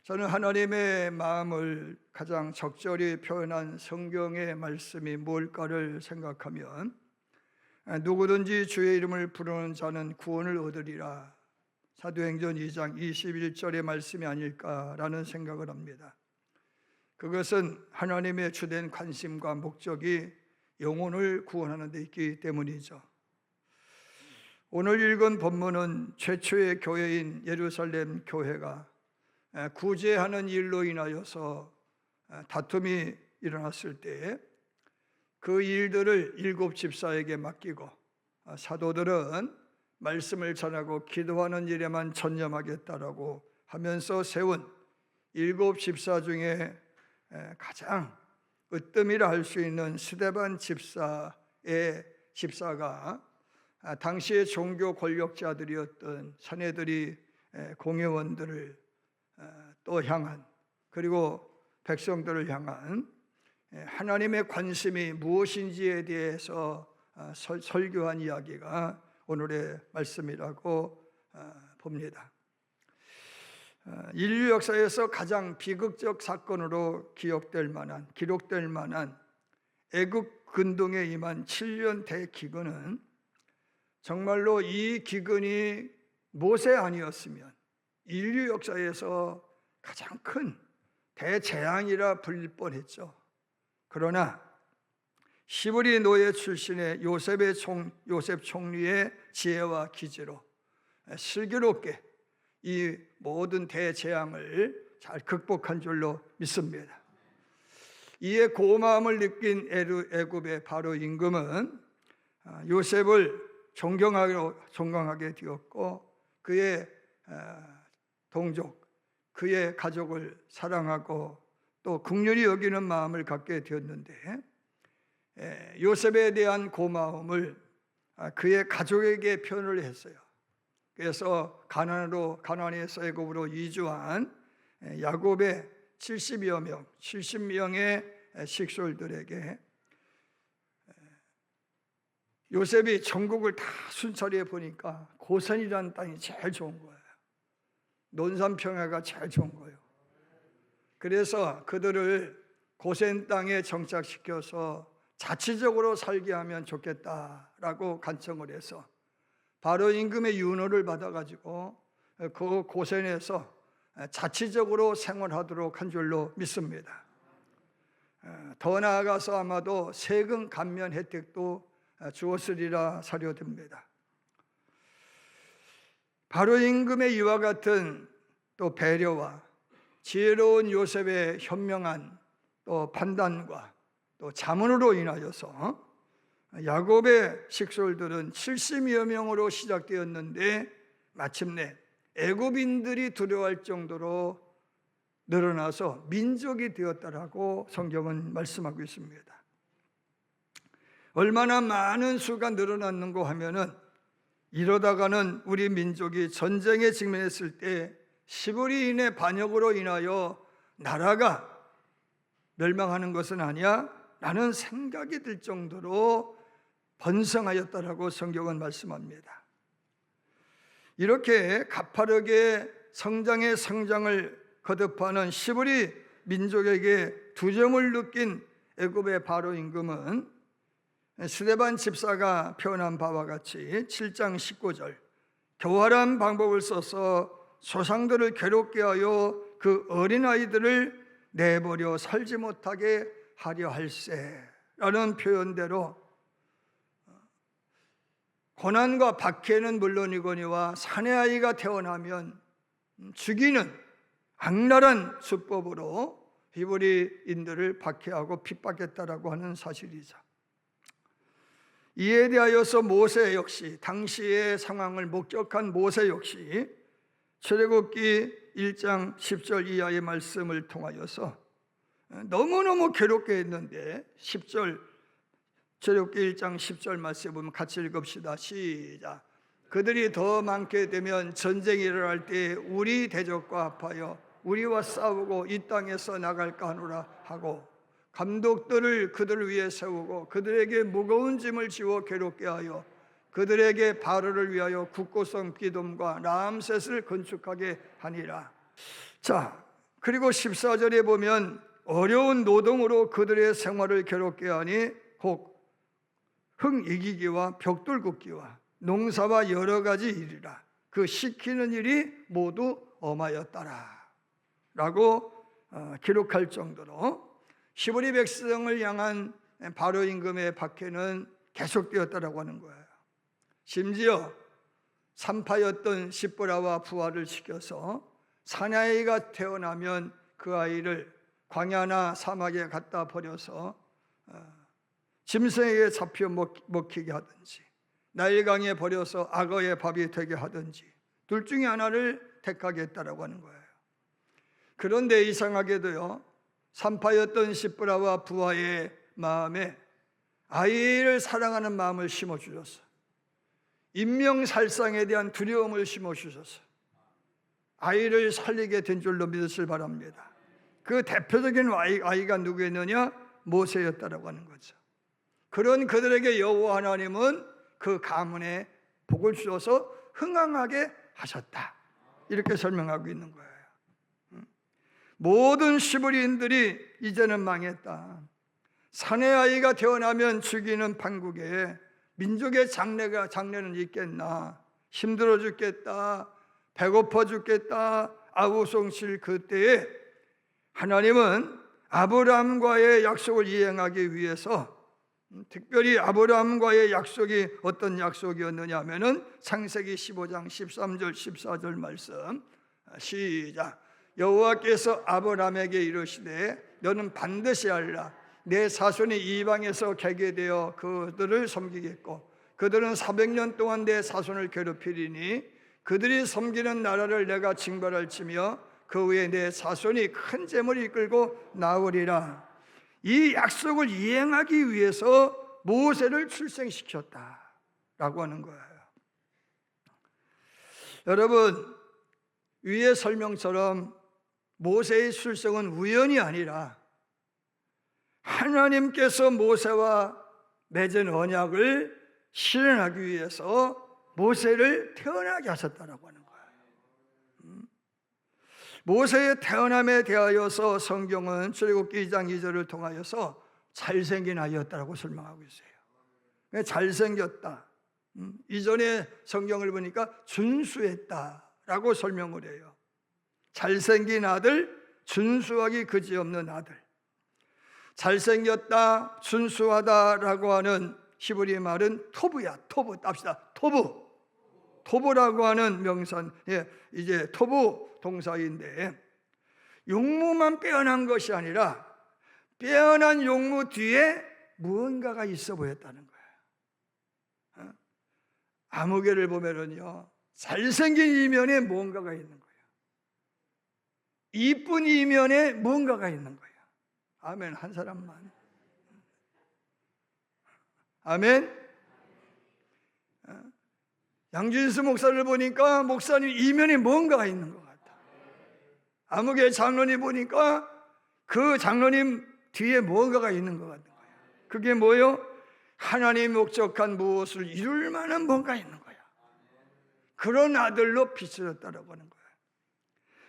저는 하나님의 마음을 가장 적절히 표현한 성경의 말씀이 뭘까를 생각하면 누구든지 주의 이름을 부르는 자는 구원을 얻으리라, 사도행전 2장 21절의 말씀이 아닐까라는 생각을 합니다. 그것은 하나님의 주된 관심과 목적이 영혼을 구원하는 데 있기 때문이죠. 오늘 읽은 본문은 최초의 교회인 예루살렘 교회가 구제하는 일로 인하여서 다툼이 일어났을 때 그 일들을 7 집사에게 맡기고 사도들은 말씀을 전하고 기도하는 일에만 전념하겠다라고 하면서 세운 7 집사 중에 가장 으뜸이라 할 수 있는 스데반 집사가 당시의 종교 권력자들이었던 사내들이 공회원들을 또 향한, 그리고 백성들을 향한 하나님의 관심이 무엇인지에 대해서 설교한 이야기가 오늘의 말씀이라고 봅니다. 인류 역사에서 가장 비극적 사건으로 기록될 만한 애국 근동에 임한 7년 대기근은 정말로 이 기근이 모세 아니었으면 인류 역사에서 가장 큰 대재앙이라 불릴 뻔했죠. 그러나 시브리 노예 출신의 요셉 총리의 지혜와 기지로 슬기롭게 이 모든 대재앙을 잘 극복한 줄로 믿습니다. 이에 고마움을 느낀 애굽의 바로 임금은 요셉을 존경하게 되었고, 그의 동족, 그의 가족을 사랑하고 또 긍휼히 여기는 마음을 갖게 되었는데, 요셉에 대한 고마움을 그의 가족에게 표현을 했어요. 그래서 가나안에서 애굽으로 이주한 야곱의 70명의 식솔들에게 요셉이 전국을 다 순찰해 보니까 고센이라는 땅이 제일 좋은 거예요. 논산평야가 제일 좋은 거예요. 그래서 그들을 고센 땅에 정착시켜서 자치적으로 살게 하면 좋겠다라고 간청을 해서 바로 임금의 윤호를 받아가지고 그 고센에서 자치적으로 생활하도록 한 줄로 믿습니다. 더 나아가서 아마도 세금 감면 혜택도 주었으리라 사료됩니다. 바로 임금의 이와 같은 또 배려와 지혜로운 요셉의 현명한 또 판단과 또 자문으로 인하여서 야곱의 식솔들은 70여 명으로 시작되었는데 마침내 애굽인들이 두려워할 정도로 늘어나서 민족이 되었다라고 성경은 말씀하고 있습니다. 얼마나 많은 수가 늘어났는가 하면은 이러다가는 우리 민족이 전쟁에 직면했을 때 시브리인의 반역으로 인하여 나라가 멸망하는 것은 아니야? 라는 생각이 들 정도로 번성하였다라고 성경은 말씀합니다. 이렇게 가파르게 성장의 성장을 거듭하는 시브리 민족에게 두려움을 느낀 애굽의 바로 임금은 스데반 집사가 표현한 바와 같이 7장 19절 교활한 방법을 써서 소상들을 괴롭게 하여 그 어린아이들을 내버려 살지 못하게 하려 할세라는 표현대로 고난과 박해는 물론이거니와 사내아이가 태어나면 죽이는 악랄한 수법으로 히브리인들을 박해하고 핍박했다라고 하는 사실이죠. 이에 대하여서 모세 역시, 당시의 상황을 목격한 모세 역시 출애굽기 1장 10절 이하의 말씀을 통하여서 너무너무 괴롭게 했는데 10절, 출애굽기 1장 10절 말씀 보면 같이 읽읍시다. 시작. 그들이 더 많게 되면 전쟁이 일어날 때 우리 대적과 합하여 우리와 싸우고 이 땅에서 나갈까 하노라 하고, 감독들을 그들을 위해 세우고 그들에게 무거운 짐을 지워 괴롭게 하여 그들에게 바로를 위하여 국고성 기돔과 라암셋을 건축하게 하니라. 자, 그리고 14절에 보면 어려운 노동으로 그들의 생활을 괴롭게 하니 혹 흙 이기기와 벽돌 굽기와 농사와 여러 가지 일이라 그 시키는 일이 모두 엄하였더라 라고 기록할 정도로 시브리 백성을 향한 바로 임금의 박해는 계속되었다라고 하는 거예요. 심지어 산파였던 십보라와 부하를 시켜서 사내아이가 태어나면 그 아이를 광야나 사막에 갖다 버려서 짐승에게 잡혀 먹히게 하든지 나일강에 버려서 악어의 밥이 되게 하든지 둘 중에 하나를 택하겠다라고 하는 거예요. 그런데 이상하게도요, 산파였던 십보라와 부하의 마음에 아이를 사랑하는 마음을 심어주셨어요. 인명살상에 대한 두려움을 심어주셨어요. 아이를 살리게 된 줄로 믿으시길 바랍니다. 그 대표적인 아이가 누구였느냐? 모세였다라고 하는 거죠. 그런 그들에게 여호와 하나님은 그 가문에 복을 주셔서 흥황하게 하셨다, 이렇게 설명하고 있는 거예요. 모든 시브리인들이 이제는 망했다. 사내 아이가 태어나면 죽이는 판국에 민족의 장래는 있겠나? 힘들어 죽겠다, 배고파 죽겠다, 아우성실 그때에 하나님은 아브라함과의 약속을 이행하기 위해서, 특별히 아브라함과의 약속이 어떤 약속이었느냐 하면은 창세기 15장 13절 14절 말씀 시작. 여호와께서 아브라함에게 이르시되 너는 반드시 알라. 내 자손이 이방에서 개게 되어 그들을 섬기겠고 그들은 400년 동안 내 자손을 괴롭히리니 그들이 섬기는 나라를 내가 징벌할지며 그 후에 내 자손이 큰 재물을 이끌고 나오리라. 이 약속을 이행하기 위해서 모세를 출생시켰다라고 하는 거예요. 여러분, 위의 설명처럼 모세의 출생은 우연이 아니라 하나님께서 모세와 맺은 언약을 실현하기 위해서 모세를 태어나게 하셨다라고 하는 거예요. 모세의 태어남에 대하여서 성경은 출애굽기 2장 2절을 통하여서 잘생긴 아이였다라고 설명하고 있어요. 잘생겼다. 이전에 성경을 보니까 준수했다라고 설명을 해요. 잘생긴 아들, 준수하기 그지없는 아들. 잘생겼다, 준수하다라고 하는 히브리 말은 토브야. 토브 땁시다. 토브라고 하는 명산, 이제 토브 동사인데, 용모만 빼어난 것이 아니라 빼어난 용모 뒤에 무언가가 있어 보였다는 거예요. 아무개를 보면은요, 잘생긴 이면에 무언가가 있는 거예요. 이쁜 이면에 무언가가 있는 거예요. 아멘. 한 사람만. 아멘. 양준수 목사를 보니까 목사님 이면에 뭔가가 있는 것 같아. 아무개 장로님 보니까 그 장로님 뒤에 뭔가가 있는 것 같은 거예요. 그게 뭐예요? 하나님이 목적한 무엇을 이룰 만한 뭔가 있는 거야. 그런 아들로 비춰졌다라고 하는 거예요.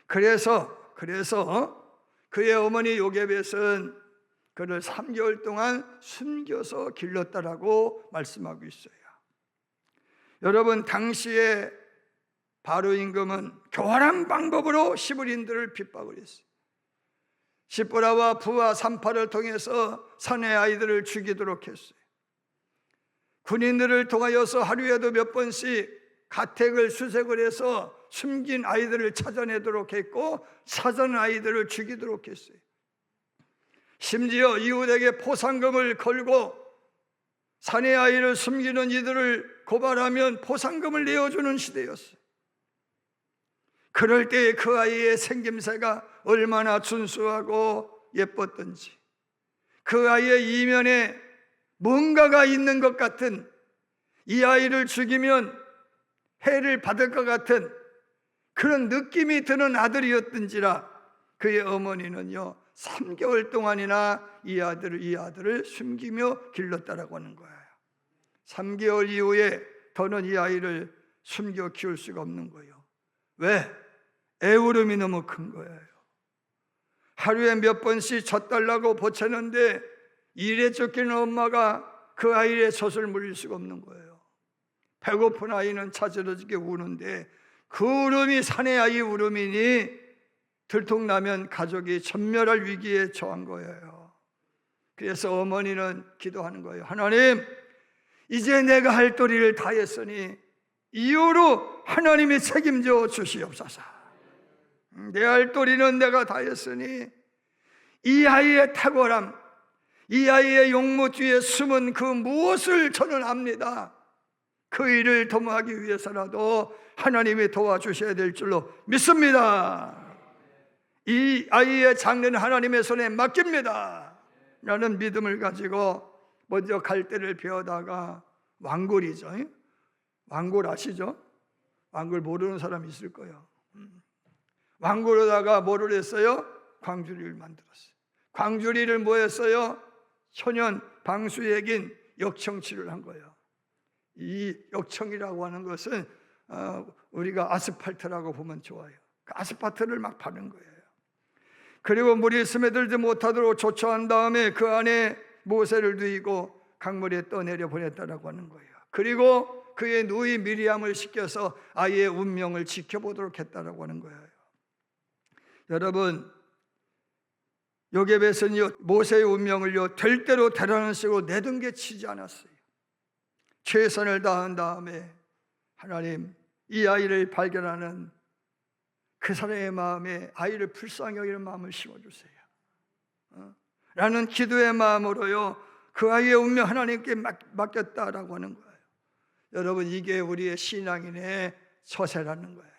그래서 그의 어머니 요게벳은 그를 3개월 동안 숨겨서 길렀다라고 말씀하고 있어요. 여러분, 당시에 바로 임금은 교활한 방법으로 시브리인들을 핍박을 했어요. 십보라와 부하 산파를 통해서 사내 아이들을 죽이도록 했어요. 군인들을 통하여서 하루에도 몇 번씩 가택을 수색을 해서 숨긴 아이들을 찾아내도록 했고 찾아낸 아이들을 죽이도록 했어요. 심지어 이웃에게 포상금을 걸고 사내 아이를 숨기는 이들을 고발하면 포상금을 내어주는 시대였어요. 그럴 때에 그 아이의 생김새가 얼마나 준수하고 예뻤던지, 그 아이의 이면에 뭔가가 있는 것 같은, 이 아이를 죽이면 해를 받을 것 같은 그런 느낌이 드는 아들이었던지라 그의 어머니는요 3개월 동안이나 이 아들을 숨기며 길렀다라고 하는 거예요. 3개월 이후에 더는 이 아이를 숨겨 키울 수가 없는 거예요. 왜? 애울음이 너무 큰 거예요. 하루에 몇 번씩 젖달라고 보채는데 일에 쫓기는 엄마가 그 아이의 젖을 물릴 수가 없는 거예요. 배고픈 아이는 자지러지게 우는데 그 울음이 사내 아이 울음이니 들통나면 가족이 전멸할 위기에 처한 거예요. 그래서 어머니는 기도하는 거예요. 하나님, 이제 내가 할 도리를 다했으니 이후로 하나님이 책임져 주시옵소서. 내 할 도리는 내가 다했으니 이 아이의 탁월함, 이 아이의 용모 뒤에 숨은 그 무엇을 저는 압니다. 그 일을 도모하기 위해서라도 하나님이 도와주셔야 될 줄로 믿습니다. 이 아이의 장래는 하나님의 손에 맡깁니다 라는 믿음을 가지고 먼저 갈대를 베어다가 왕골이죠. 왕골 아시죠? 왕골 모르는 사람 있을 거예요. 왕골에다가 뭐를 했어요? 광주리를 만들었어요. 광주리를 뭐 했어요? 천연 방수액인 역청치를 한 거예요. 이 역청이라고 하는 것은 우리가 아스팔트라고 보면 좋아요. 그 아스팔트를 막 바른 거예요. 그리고 물이 스며들지 못하도록 조처한 다음에 그 안에 모세를 누이고 강물에 떠내려 보냈다라고 하는 거예요. 그리고 그의 누이 미리암을 시켜서 아이의 운명을 지켜보도록 했다라고 하는 거예요. 여러분, 요게벳은요 모세의 운명을요 될 대로 되라는 식으로 내등개치지 않았어요. 최선을 다한 다음에 하나님, 이 아이를 발견하는 그 사람의 마음에 아이를 불쌍히 여기는 마음을 심어주세요 라는 기도의 마음으로요 그 아이의 운명 하나님께 맡겼다라고 하는 거예요. 여러분, 이게 우리의 신앙인의 처세라는 거예요.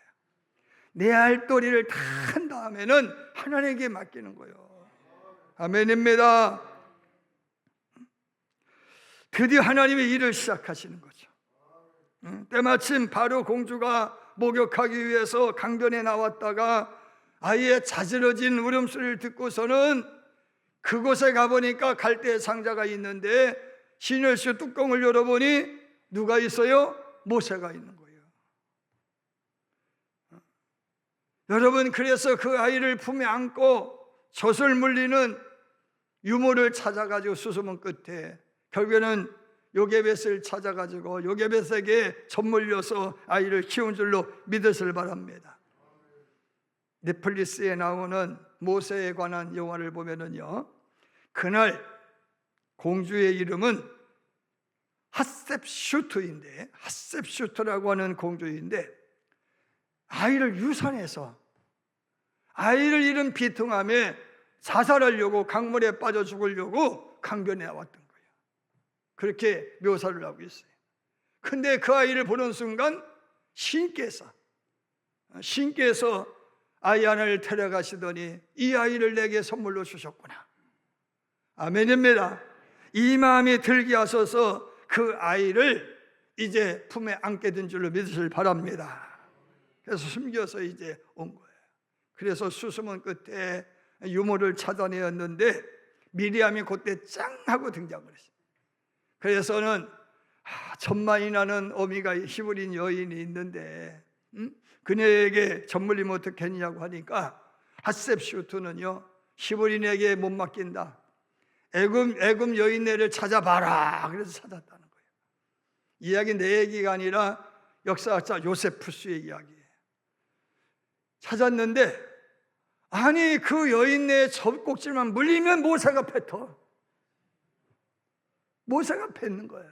내 할 도리를 다 한 다음에는 하나님께 맡기는 거예요. 아멘입니다. 드디어 하나님의 일을 시작하시는 거죠. 때마침 바로 공주가 목욕하기 위해서 강변에 나왔다가 아이의 자지러진 울음소리를 듣고서는 그곳에 가보니까 갈대 상자가 있는데 시늘수 뚜껑을 열어보니 누가 있어요? 모세가 있는 거예요. 여러분, 그래서 그 아이를 품에 안고 젖을 물리는 유모를 찾아가지고 수소문 끝에 결국에는 요게벳을 찾아가지고 요게벳에게 젖 물려서 아이를 키운 줄로 믿으시길 바랍니다. 넷플릭스에 나오는 모세에 관한 영화를 보면은요, 그날 공주의 이름은 핫셉슈트인데, 핫셉슈트라고 하는 공주인데 아이를 유산해서 아이를 잃은 비통함에 자살하려고 강물에 빠져 죽으려고 강변에 나왔던 거예요. 그렇게 묘사를 하고 있어요. 근데 그 아이를 보는 순간 신께서 아이 하나를 데려가시더니 이 아이를 내게 선물로 주셨구나. 아멘입니다. 이 마음이 들게 하셔서 그 아이를 이제 품에 안게 된 줄로 믿으시길 바랍니다. 그래서 숨겨서 이제 온 거예요. 그래서 수수문 끝에 유모를 찾아내었는데 미리암이 그때 짱 하고 등장을 했어요. 그래서는 천만이 나는 어미가 히브린 여인이 있는데 그녀에게 젖 물리면 어떻겠냐고 하니까 핫셉슈트는요 히브린에게 못 맡긴다. 애굽 여인네를 찾아봐라. 그래서 찾았다는 거예요. 이야기 내 얘기가 아니라 역사학자 요세푸스의 이야기예요. 찾았는데 아니 그 여인네의 젖꼭지만 물리면 모세가 뱉어. 모세가 뱉는 거예요.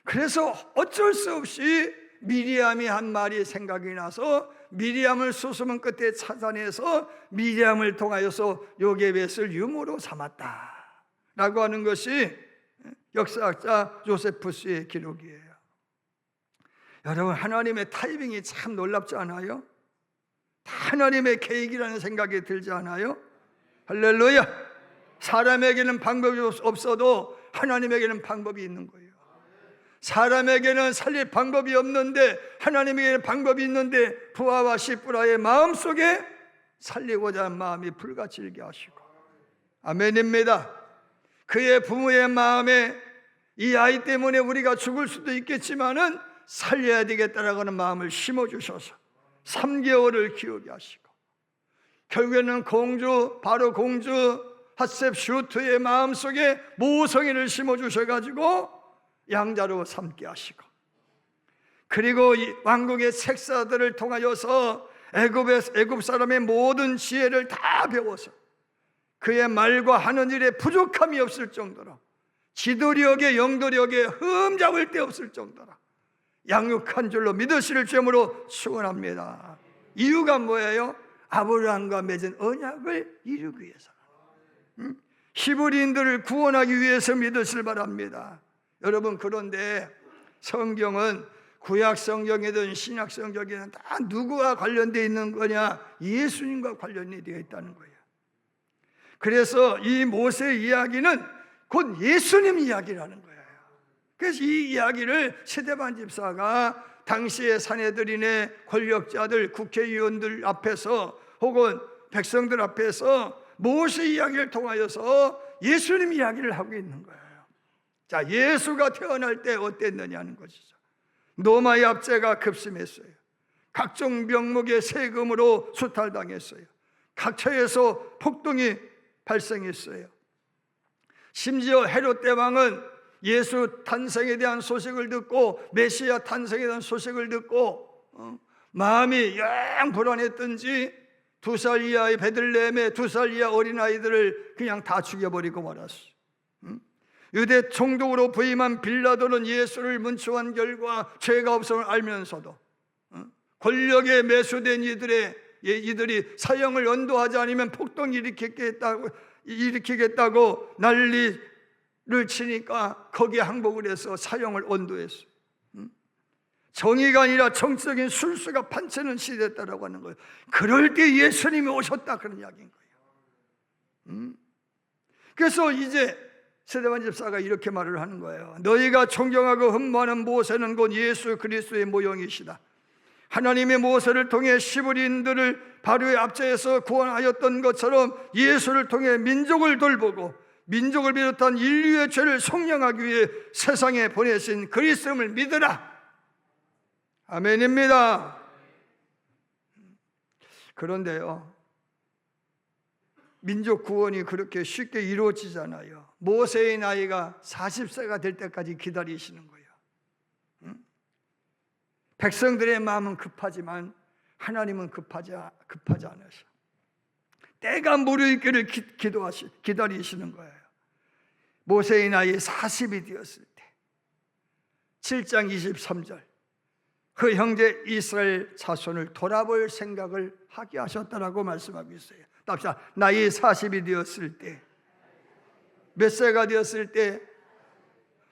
그래서 어쩔 수 없이 미리암이 한 말이 생각이 나서 미리암을 수수문 끝에 찾아내서 미리암을 통하여서 요게벳을 유모로 삼았다 라고 하는 것이 역사학자 요세푸스의 기록이에요. 여러분, 하나님의 타이밍이 참 놀랍지 않아요? 하나님의 계획이라는 생각이 들지 않아요? 할렐루야! 사람에게는 방법이 없어도 하나님에게는 방법이 있는 거예요. 사람에게는 살릴 방법이 없는데 하나님에게는 방법이 있는데 부하와 시브라의 마음속에 살리고자 하는 마음이 불같이 일게 하시고, 아멘입니다. 그의 부모의 마음에 이 아이 때문에 우리가 죽을 수도 있겠지만은 살려야 되겠다라고 하는 마음을 심어주셔서 3개월을 키우게 하시고 결국에는 바로 공주 핫셉슈트의 마음속에 모성애를 심어주셔가지고 양자로 삼게 하시고, 그리고 이 왕국의 책사들을 통하여서 애굽 사람의 모든 지혜를 다 배워서 그의 말과 하는 일에 부족함이 없을 정도로, 지도력에 영도력에 흠잡을 데 없을 정도로 양육한 줄로 믿으실 점으로 축원합니다. 이유가 뭐예요? 아브라함과 맺은 언약을 이루기 위해서, 히브리인들을 구원하기 위해서 믿으실 바랍니다. 여러분, 그런데 성경은 구약 성경이든 신약 성경이든 다 누구와 관련되어 있는 거냐? 예수님과 관련이 되어 있다는 거예요. 그래서 이 모세 이야기는 곧 예수님 이야기라는 거예요. 그래서 이 이야기를 스데반 집사가 당시의 사내들인의 권력자들, 국회의원들 앞에서 혹은 백성들 앞에서 모세 이야기를 통하여서 예수님 이야기를 하고 있는 거예요. 자, 예수가 태어날 때 어땠느냐는 것이죠. 노마의 압제가 급심했어요. 각종 명목의 세금으로 수탈당했어요. 각처에서 폭동이 발생했어요. 심지어 헤롯 대왕은 예수 탄생에 대한 소식을 듣고, 메시아 탄생에 대한 소식을 듣고 마음이 영 불안했던지 2살 이하의 베들레헴의 2살 이하 어린아이들을 그냥 다 죽여버리고 말았어요. 유대 총독으로 부임한 빌라도는 예수를 문초한 결과 죄가 없음을 알면서도 권력에 매수된 이들이 사형을 연도하지 않으면 폭동 일으키겠다고 난리를 치니까 거기에 항복을 해서 사형을 언도했어요. 정의가 아니라 정적인 술수가 판치는 시대였다라고 하는 거예요. 그럴 때 예수님이 오셨다, 그런 이야기인 거예요. 그래서 이제 스데반 집사가 이렇게 말을 하는 거예요. 너희가 존경하고 흠모하는 모세는 곧 예수 그리스도의 모형이시다. 하나님의 모세를 통해 시브리인들을 바로의 압제에서 구원하였던 것처럼 예수를 통해 민족을 돌보고 민족을 비롯한 인류의 죄를 속량하기 위해 세상에 보내신 그리스도를 믿으라. 아멘입니다. 그런데요, 민족 구원이 그렇게 쉽게 이루어지잖아요. 모세의 나이가 40세가 될 때까지 기다리시는 거예요. 백성들의 마음은 급하지만 하나님은 급하지 않으셔. 때가 무르익기를 기다리시는 거예요. 모세의 나이 40이 되었을 때 7장 23절 그 형제 이스라엘 자손을 돌아볼 생각을 하게 하셨다라고 말씀하고 있어요. 답시다. 나이 40이 되었을 때, 몇 세가 되었을 때?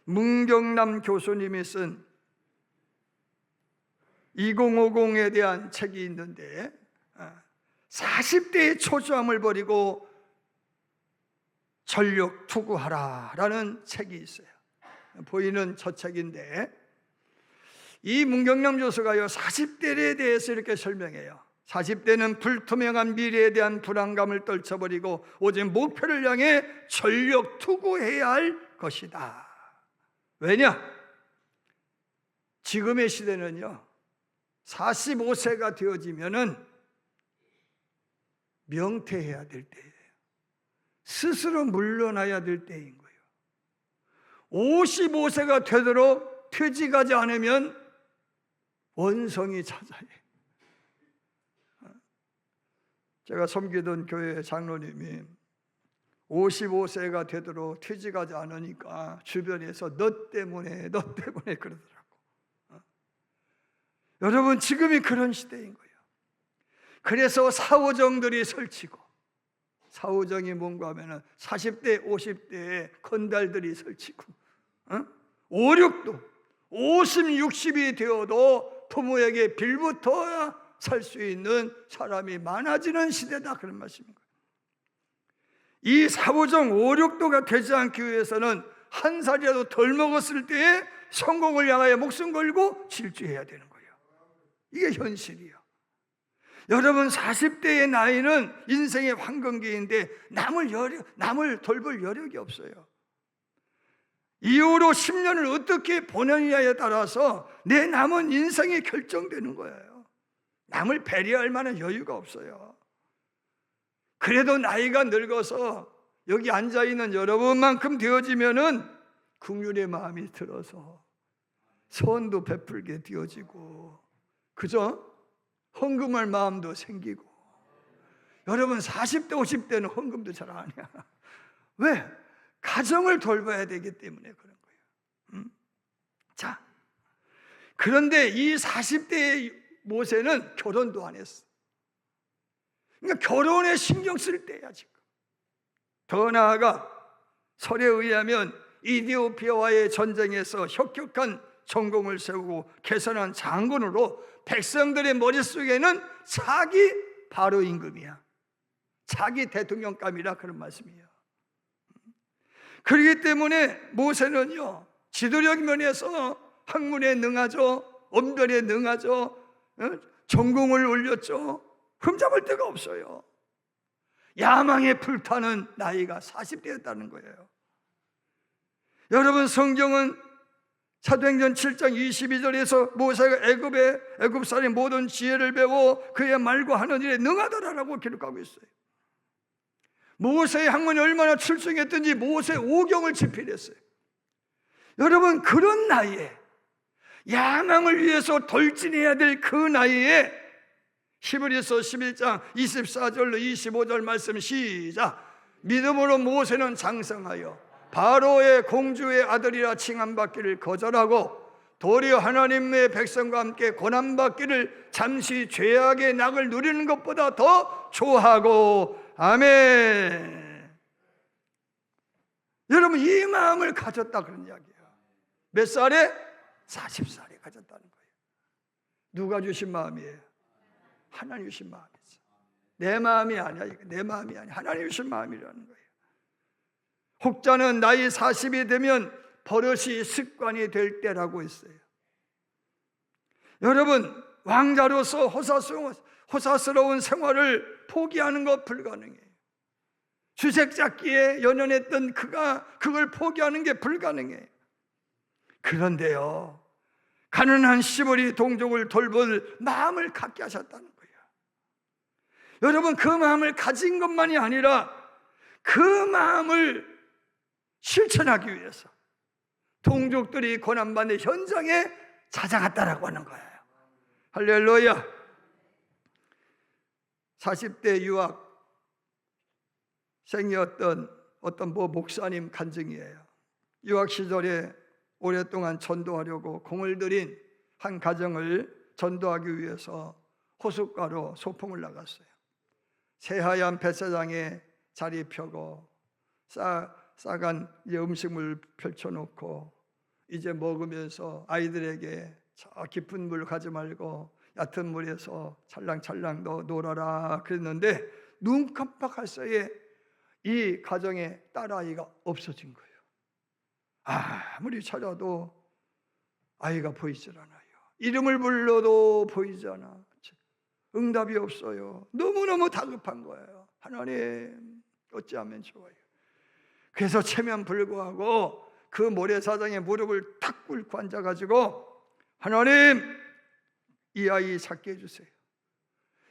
문경남 교수님이 쓴 2050에 대한 책이 있는데 40대의 초조함을 버리고 전력 투구하라 라는 책이 있어요. 보이는 저 책인데, 이 문경남 교수가요 40대에 대해서 이렇게 설명해요. 40대는 불투명한 미래에 대한 불안감을 떨쳐버리고 오직 목표를 향해 전력 투구해야 할 것이다. 왜냐? 지금의 시대는요 45세가 되어지면은 명퇴해야 될 때예요. 스스로 물러나야 될 때인 거예요. 55세가 되도록 퇴직하지 않으면 원성이 찾아요. 제가 섬기던 교회 장로님이 55세가 되도록 퇴직하지 않으니까 주변에서 너 때문에 그러더라고. 여러분, 지금이 그런 시대인 거예요. 그래서 사후정들이 설치고, 사후정이 뭔가 하면은 40대 50대에 건달들이 설치고 5, 6도 50, 60이 되어도 부모에게 빌붙어야 살 수 있는 사람이 많아지는 시대다, 그런 말씀인 거예요. 이 사후정 5, 6도가 되지 않기 위해서는 한 살이라도 덜 먹었을 때에 성공을 향하여 목숨 걸고 질주해야 되는 거예요. 이게 현실이에요. 여러분, 40대의 나이는 인생의 황금기인데 남을 돌볼 여력이 없어요. 이후로 10년을 어떻게 보내느냐에 따라서 내 남은 인생이 결정되는 거예요. 남을 배려할 만한 여유가 없어요. 그래도 나이가 늙어서 여기 앉아있는 여러분만큼 되어지면은 긍휼의 마음이 들어서 선도 베풀게 되어지고, 그죠? 헌금할 마음도 생기고. 여러분 40대 50대는 헌금도 잘 안 해. 왜? 가정을 돌봐야 되기 때문에 그런 거예요. 자, 그런데 이 40대의 모세는 결혼도 안 했어. 그러니까 결혼에 신경 쓸 때야 지금. 더 나아가 설에 의하면 이디오피아와의 전쟁에서 혁혁한 전공을 세우고 개선한 장군으로 백성들의 머릿속에는 차기 바로 임금이야. 차기 대통령감이라 그런 말씀이에요. 그렇기 때문에 모세는요, 지도력 면에서 학문에 능하죠, 언변에 능하죠, 전공을 올렸죠. 흠잡을 데가 없어요. 야망에 불타는 나이가 40대였다는 거예요. 여러분, 성경은 사도행전 7장 22절에서 모세가 애굽 사람의 모든 지혜를 배워 그의 말과 하는 일에 능하더라라고 기록하고 있어요. 모세의 학문이 얼마나 출중했든지 모세 5경을 집필했어요. 여러분, 그런 나이에 야망을 위해서 돌진해야 될 그 나이에 히브리서 11장 24절로 25절 말씀 시작. 믿음으로 모세는 장성하여 바로의 공주의 아들이라 칭함받기를 거절하고 도리어 하나님의 백성과 함께 고난받기를 잠시 죄악의 낙을 누리는 것보다 더 좋아하고. 아멘. 여러분, 이 마음을 가졌다 그런 이야기예요. 몇 살에? 40살에 가졌다는 거예요. 누가 주신 마음이에요? 하나님 주신 마음이죠. 내 마음이 아니야. 내 마음이 아니야. 하나님 주신 마음이라는 거예요. 혹자는 나이 40이 되면 버릇이 습관이 될 때라고 했어요. 여러분, 왕자로서 호사스러운 생활을 포기하는 것 불가능해요. 주색 잡기에 연연했던 그가 그걸 포기하는 게 불가능해요. 그런데요, 가난한 시벌이 동족을 돌볼 마음을 갖게 하셨다는 거예요. 여러분, 그 마음을 가진 것만이 아니라 그 마음을 실천하기 위해서 동족들이 고난받는 현장에 찾아갔다라고 하는 거예요. 할렐루야. 40대 유학생이었던 어떤 목사님 간증이에요. 유학 시절에 오랫동안 전도하려고 공을 들인 한 가정을 전도하기 위해서 호숫가로 소풍을 나갔어요. 새하얀 뱃사장에 자리 펴고 싸간 음식물 펼쳐놓고 이제 먹으면서 아이들에게 저 깊은 물 가지 말고 얕은 물에서 찰랑찰랑 너 놀아라 그랬는데, 눈 깜빡할 사이에 이 가정의 딸아이가 없어진 거예요. 아무리 찾아도 아이가 보이질 않아요. 이름을 불러도 보이지 않아. 응답이 없어요. 너무너무 다급한 거예요. 하나님, 어찌하면 좋아요. 그래서 체면불구하고 그 모래사장에 무릎을 탁 꿇고 앉아가지고, 하나님, 이 아이 찾게 해주세요.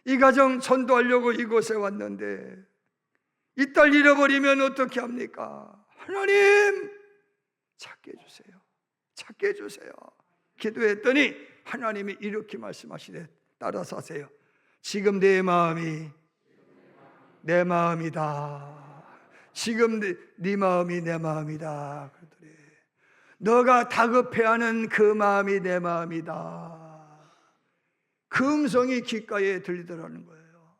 이 가정 전도하려고 이곳에 왔는데 이 딸 잃어버리면 어떻게 합니까? 하나님, 찾게 해주세요. 찾게 해주세요. 기도했더니 하나님이 이렇게 말씀하시되, 따라서 하세요. 지금 내 마음이 내 마음이다. 지금 네 마음이 내 마음이다. 그러더래. 너가 다급해하는 그 마음이 내 마음이다. 그 음성이 귓가에 들리더라는 거예요.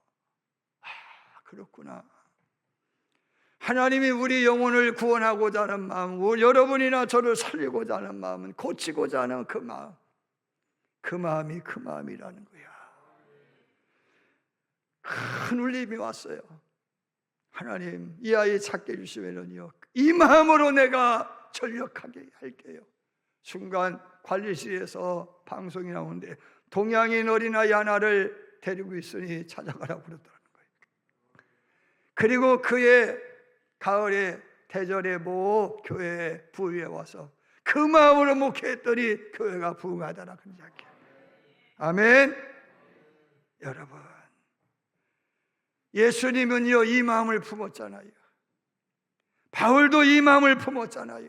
그렇구나. 하나님이 우리 영혼을 구원하고자 하는 마음, 여러분이나 저를 살리고자 하는 마음은, 고치고자 하는 그 마음, 그 마음이 그 마음이라는 거야. 큰 울림이 왔어요. 하나님, 이 아이 찾게 해주시면요, 이 마음으로 내가 전력하게 할게요. 순간 관리실에서 방송이 나오는데 동양인 어린아이 하나를 데리고 있으니 찾아가라고 그러더라는 거예요. 그리고 그의 가을에 대절의 모 교회 부위에 와서 그 마음으로 목회했더니 교회가 부흥하더라 그런 이야기예요. 아멘. 여러분, 예수님은요 이 마음을 품었잖아요. 바울도 이 마음을 품었잖아요.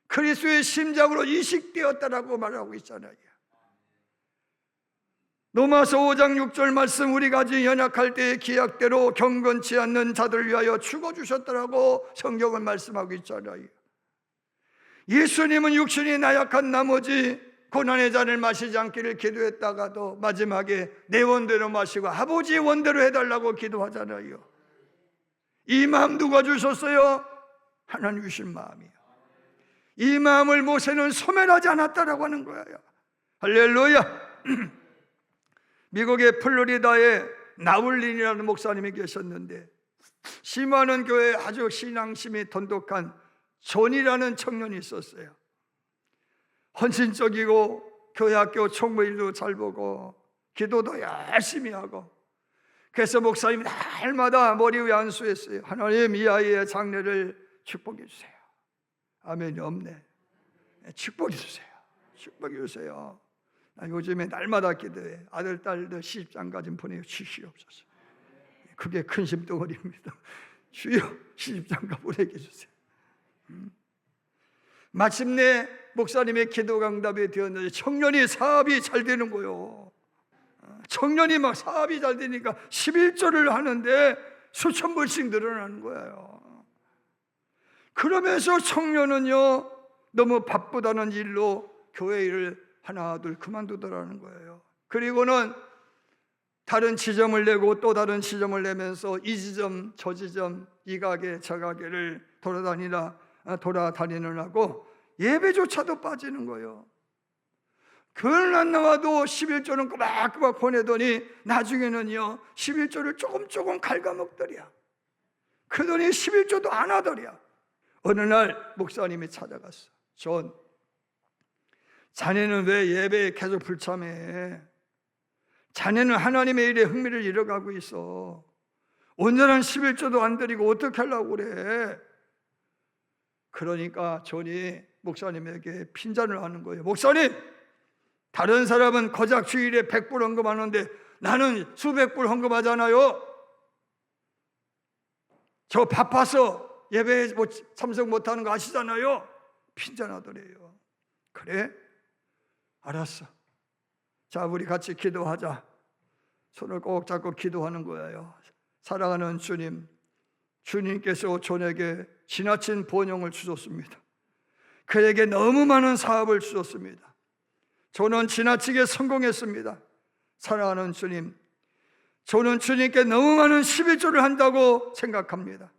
그리스도의 심장으로 이식되었다라고 말하고 있잖아요. 로마서 5장 6절 말씀, 우리가 아직 연약할 때의 기약대로 경건치 않는 자들을 위하여 죽어주셨다라고 성경은 말씀하고 있잖아요. 예수님은 육신이 나약한 나머지 고난의 잔을 마시지 않기를 기도했다가도 마지막에 내 원대로 마시고 아버지의 원대로 해달라고 기도하잖아요. 이 마음 누가 주셨어요? 하나님 주신 마음이에요. 이 마음을 모세는 소멸하지 않았다라고 하는 거예요. 할렐루야. 미국의 플로리다에 나울린이라는 목사님이 계셨는데 심화는 교회에 아주 신앙심이 돈독한 존이라는 청년이 있었어요. 헌신적이고 교회 학교 총무일도 잘 보고 기도도 열심히 하고, 그래서 목사님이 날마다 머리 위에 안수했어요. 하나님, 이 아이의 장래를 축복해 주세요. 아멘이 없네. 축복해 주세요. 축복해 주세요. 나 요즘에 날마다 기도해. 아들, 딸들 시집장가 좀 보내어 주시옵소서. 그게 큰 심덩어리입니다. 주여, 시집장가 보내게 해주세요. 마침내 목사님의 기도가 응답이 되었는데 청년이 사업이 잘 되는 거예요. 청년이 막 사업이 잘 되니까 11조를 하는데 수천 불씩 늘어나는 거예요. 그러면서 청년은요 너무 바쁘다는 일로 교회 일을 하나 둘 그만두더라는 거예요. 그리고는 다른 지점을 내고 또 다른 지점을 내면서 이 지점 저 지점 이 가게 저 가게를 돌아다니느라고 예배조차도 빠지는 거예요. 그걸 안 나와도 11조는 꼬박꼬박 보내더니 나중에는요 11조를 조금 갉아먹더랴. 그러더니 11조도 안 하더랴. 어느 날 목사님이 찾아갔어. 존, 자네는 왜 예배에 계속 불참해? 자네는 하나님의 일에 흥미를 잃어가고 있어. 온전한 11조도 안 드리고 어떻게 하려고 그래? 그러니까 존이 목사님에게 핀잔을 하는 거예요. 목사님, 다른 사람은 고작 주일에 100불 헌금하는데 나는 수백 불 헌금하잖아요. 저 바빠서 예배에 참석 못하는 거 아시잖아요. 핀잔하더래요. 그래? 알았어. 자, 우리 같이 기도하자. 손을 꼭 잡고 기도하는 거예요. 사랑하는 주님, 주님께서 존에게 지나친 번영을 주셨습니다. 그에게 너무 많은 사업을 주셨습니다. 저는 지나치게 성공했습니다. 사랑하는 주님, 저는 주님께 너무 많은 11조를 한다고 생각합니다.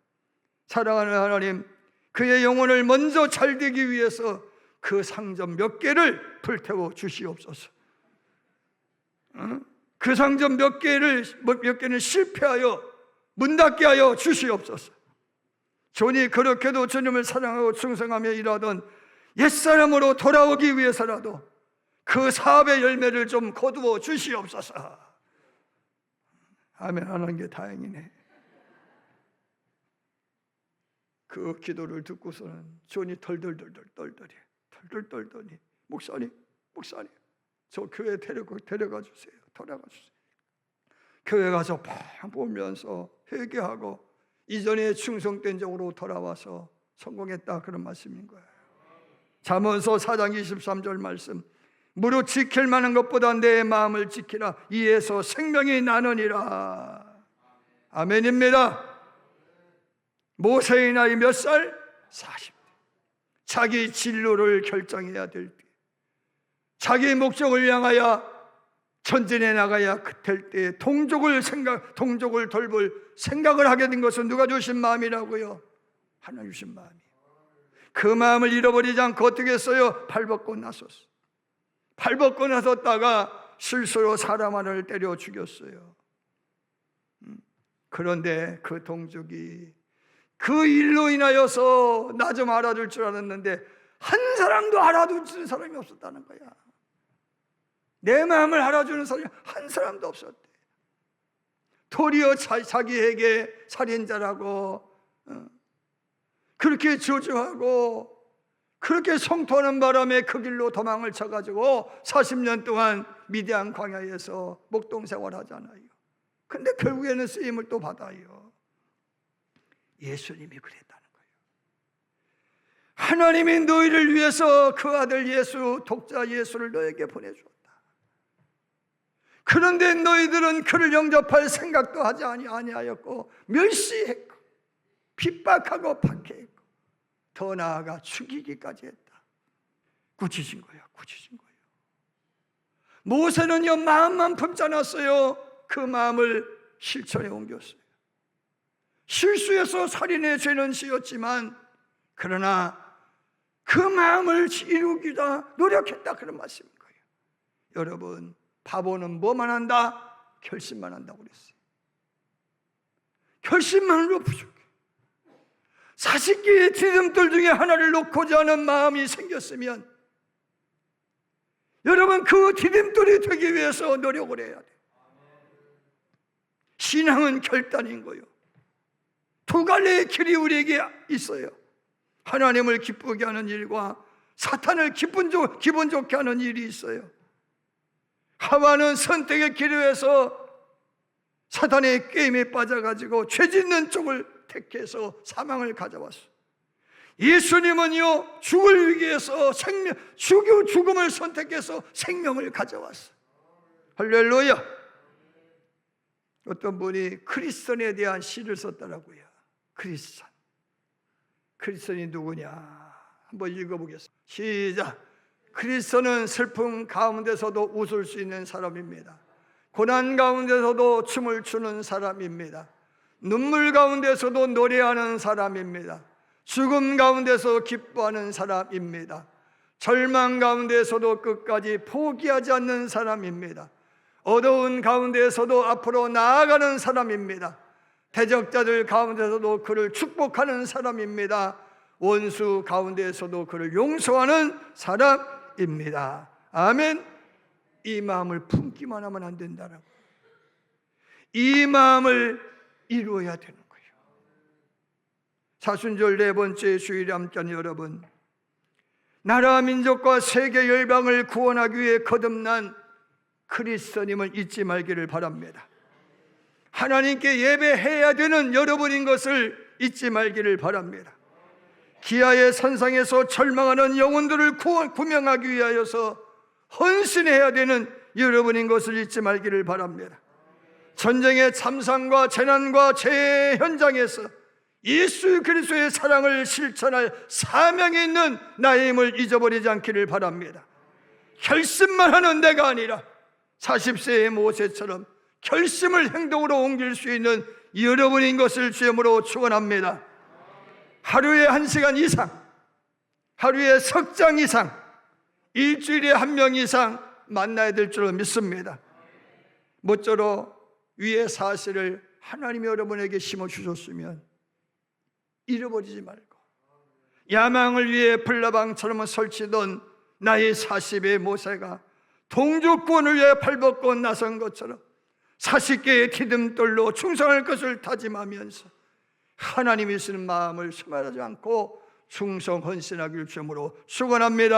사랑하는 하나님, 그의 영혼을 먼저 잘 되기 위해서 그 상점 몇 개를 불태워 주시옵소서. 그 상점 몇 개는 실패하여 문 닫게 하여 주시옵소서. 존이 그렇게도 주님을 사랑하고 충성하며 일하던 옛사람으로 돌아오기 위해서라도 그 사업의 열매를 좀 거두어 주시옵소서. 아멘 하는 게 다행이네. 그 기도를 듣고서는 존이 덜덜 떨더니 목사님 저 교회 데려가 주세요. 돌아가 주세요. 교회 가서 팡 보면서 회개하고 이전에 충성된 적으로 돌아와서 성공했다, 그런 말씀인 거예요. 잠언서 4장 23절 말씀, 무릇 지킬 만한 것보다 내 마음을 지키라, 이에서 생명이 나느니라. 아멘입니다. 모세의 나이 몇 살? 40대. 자기 진로를 결정해야 될 때, 자기 목적을 향하여 전진해 나가야 될 때 동족을 돌볼 생각을 하게 된 것은 누가 주신 마음이라고요? 하나님 주신 마음이에요. 그 마음을 잃어버리지 않고 어떻게 했어요? 팔벗고 나섰어. 팔벗고 나섰다가 실수로 사람 하나를 때려 죽였어요. 그런데 그 동족이 그 일로 인하여서 나 좀 알아줄 줄 알았는데 한 사람도 알아주는 사람이 없었다는 거야. 내 마음을 알아주는 사람이 한 사람도 없었대. 도리어 자기에게 살인자라고 그렇게 저주하고 그렇게 성토하는 바람에 그 길로 도망을 쳐가지고 40년 동안 미디안 광야에서 목동 생활하잖아요. 근데 결국에는 쓰임을 또 받아요. 예수님이 그랬다는 거예요. 하나님이 너희를 위해서 그 아들 예수, 독자 예수를 너에게 보내주었다. 그런데 너희들은 그를 영접할 생각도 하지 아니하였고 멸시했고 핍박하고 박해했고 더 나아가 죽이기까지 했다. 굳히신 거야, 굳히신 거예요. 모세는요, 마음만 품잖았어요. 그 마음을 실천에 옮겼어요. 실수해서 살인의 죄는 지었지만 그러나 그 마음을 이루기다 노력했다, 그런 말씀인 거예요. 여러분, 바보는 뭐만 한다? 결심만 한다고 그랬어요. 결심만으로 부족해. 40개의 디딤돌 중에 하나를 놓고자 하는 마음이 생겼으면 여러분, 그 디딤돌이 되기 위해서 노력을 해야 돼요. 신앙은 결단인 거예요. 두 갈래의 길이 우리에게 있어요. 하나님을 기쁘게 하는 일과 사탄을 기분 좋게 하는 일이 있어요. 하와는 선택의 기로에서 사탄의 게임에 빠져가지고 죄 짓는 쪽을 택해서 사망을 가져왔어요. 예수님은요, 죽을 위기에서 죽음을 선택해서 생명을 가져왔어요. 할렐루야. 어떤 분이 크리스천에 대한 시를 썼더라고요. 크리스천이 누구냐? 한번 읽어보겠습니다. 시작. 크리스천은 슬픔 가운데서도 웃을 수 있는 사람입니다. 고난 가운데서도 춤을 추는 사람입니다. 눈물 가운데서도 노래하는 사람입니다. 죽음 가운데서 기뻐하는 사람입니다. 절망 가운데서도 끝까지 포기하지 않는 사람입니다. 어두운 가운데서도 앞으로 나아가는 사람입니다. 대적자들 가운데서도 그를 축복하는 사람입니다. 원수 가운데서도 그를 용서하는 사람입니다. 아멘. 이 마음을 품기만 하면 안 된다라고. 이 마음을 이루어야 되는 거예요. 사순절 네 번째 주일에 함께한 여러분, 나라 민족과 세계 열방을 구원하기 위해 거듭난 그리스도님을 잊지 말기를 바랍니다. 하나님께 예배해야 되는 여러분인 것을 잊지 말기를 바랍니다. 기아의 선상에서 절망하는 영혼들을 구명하기 위하여서 헌신해야 되는 여러분인 것을 잊지 말기를 바랍니다. 전쟁의 참상과 재난과 재해 현장에서 예수 그리스도의 사랑을 실천할 사명이 있는 나임을 잊어버리지 않기를 바랍니다. 결심만 하는 내가 아니라 40세의 모세처럼 결심을 행동으로 옮길 수 있는 여러분인 것을 주님으로 축원합니다. 하루에 1시간 이상, 하루에 석 장 이상, 일주일에 1명 이상 만나야 될 줄로 믿습니다. 모쪼록 위의 사실을 하나님이 여러분에게 심어주셨으면 잃어버리지 말고, 야망을 위해 불나방처럼 설치던 나의 40의 모세가 동족권을 위해 발벗고 나선 것처럼 40개의 디딤돌로 충성할 것을 다짐하면서 하나님이 쓰는 마음을 소멸하지 않고 충성 헌신하기를 주님으로 축원합니다.